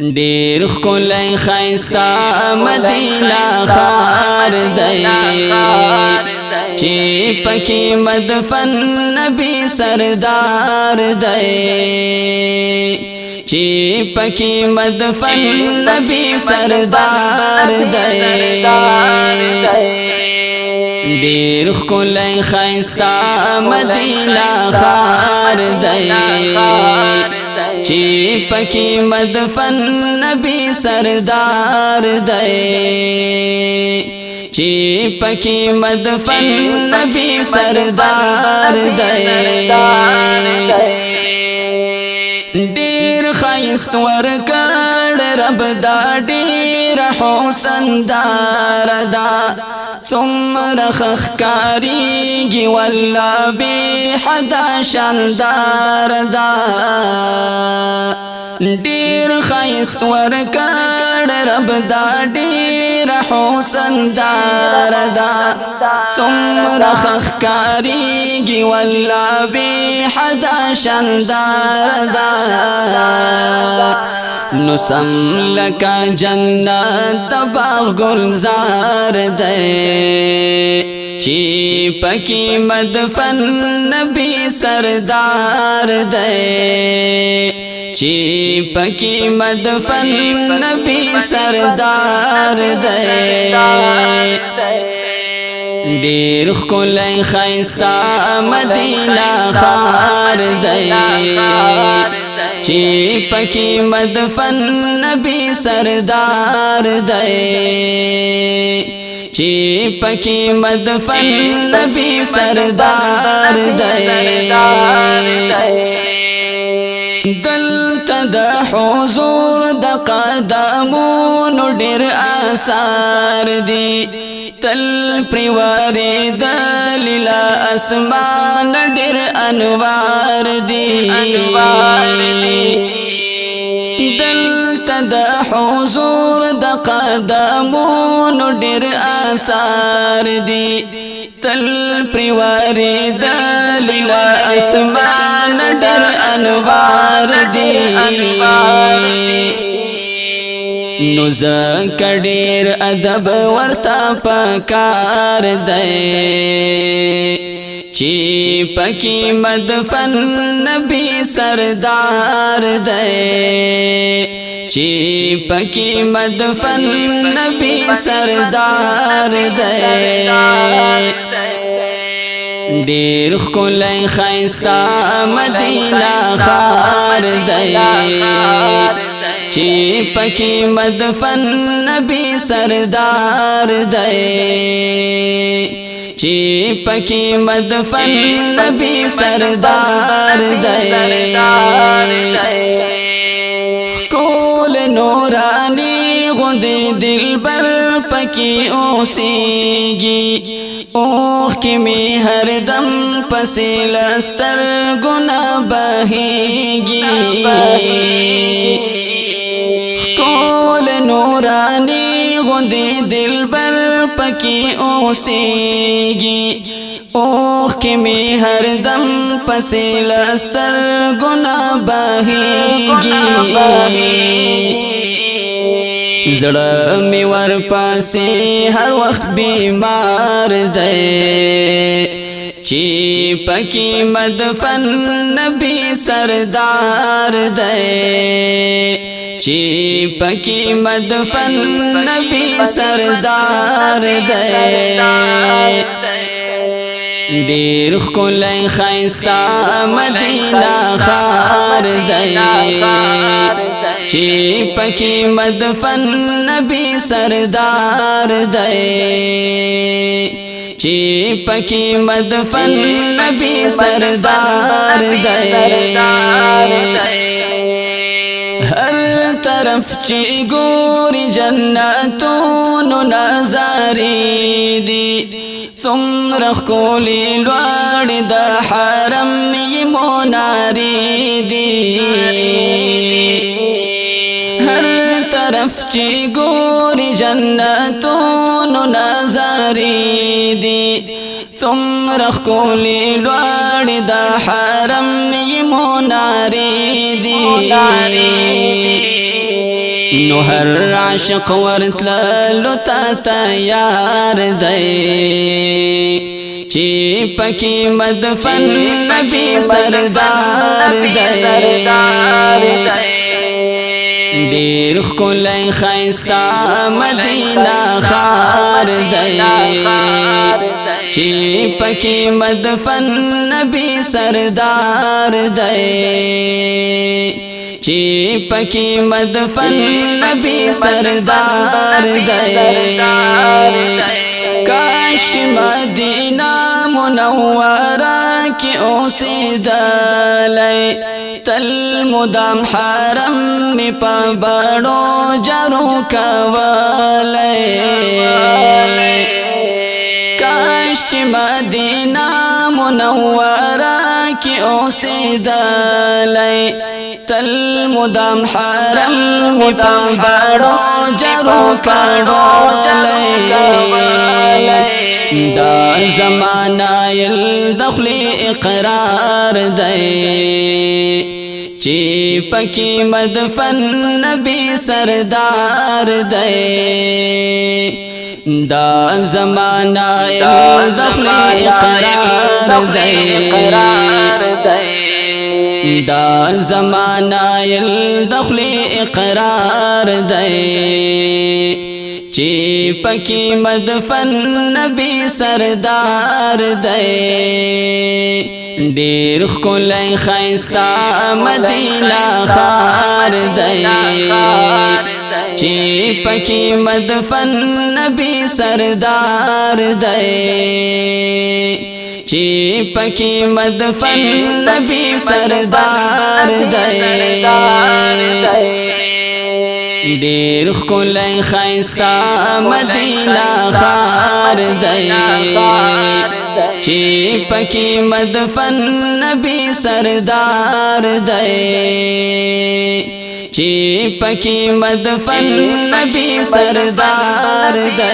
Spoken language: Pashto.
ډیر ښکلی ښایسته مدینه ښار دی چې پکې مدفن نبی سردار دی چې پکې مدفن نبی سردار دی ډیر ښکلی ښایسته مدینه ښار دی چې پکې مدفن نبی سردار دی چې پکې مدفن نبی سردار دی ډیر ښایست ورکړ رب دا ډیر حسن دار دا څومره ښکاریږي والله بې حده شاندار دا ډیر ښایست ورکړ رب دا ډیر حسن دار دا څومره ښکاریږي والله بې حده شاندار دا نو سم لکه جنت د باغ گلزار دی چې پکې مدفن نبی سردار دی چې پکې مدفن نبی سردار دی ډیر ښکلی ښایسته مدینه ښار دی چې پکې مدفن نبی سردار دی چې پکې مدفن نبی سردار دی دلته د حضور د قدمونو ډېر آثار دي تل پرې ورېدلې له اسمان ډېر انوار دي دلته د حضور د قدمونو ډېر آثار دي تل پرې ورېدلې له اسمان ډېر انوار دي نو ځکه ډېر ادب ورته پکار دی چې پکې مدفن نبی سردار دی چې پکې مدفن نبی سردار دی ډېر ښکلی ښایسته مدینه ښار دی چې پکې مدفن نبی سردار دی چې پکې مدفن نبی سردار دی ښکل نورانی غوندې دلبر پکې اوسېږي اوښکې مې هر دم پسې له سترګو نه بهېږي ښکل نورانی غوندې دلبر پکې اوسېږي اوښکې مې هر دم پسې له سترګو نه بهېږي زړه مې ورپسې هر وخت بیمار دی چې پکې مدفن نبی سردار دی چې پکې مدفن نبی سردار دی ډېر ښکلی ښایسته مدینه ښار دی چې پکې مدفن نبی سردار دی چې پکې مدفن نبی سردار دی هر طرف چې ګوري جنتونو نظارې دي څومره ښکلې لوړې د حرم یې منارې دي هر طرف چې ګوري جنتونو نظارې دي څومره ښکلې لوړې د حرم یې منارې دي نو هر عاشق ورتللو تا تیار دی چی پکی مدفن نبی سردار دی ډیر ښکلی ښایسته مدینه ښار دی چې پکې مدفن نبی سردار دی چې پکې مدفن نبی سردار دی کاش مدینہ منورہ کی اوسیدلی تل مدام حرم می پا بڑو جرو کولی کاش مدینہ منورہ کی اوسیدلی تل مدام حرم می پا بڑو جرو کولی دا زمانہ دخلی اقرار دی چی پکی مدفن نبی سردار دی دا زمانہ دخلی اقرار دی دا زمانہ دخلی اقرار دی چی پکی مدفن نبی سردار دی ډیر ښکلی ښایسته مدینه ښار دی چی پکی مدفن نبی سردار دی چی پکی مدفن نبی سردار دی ډیر ښکلی ښایسته مدینه ښار دی چې پکې مدفن نبی سردار دی چې پکې مدفن نبی سردار دی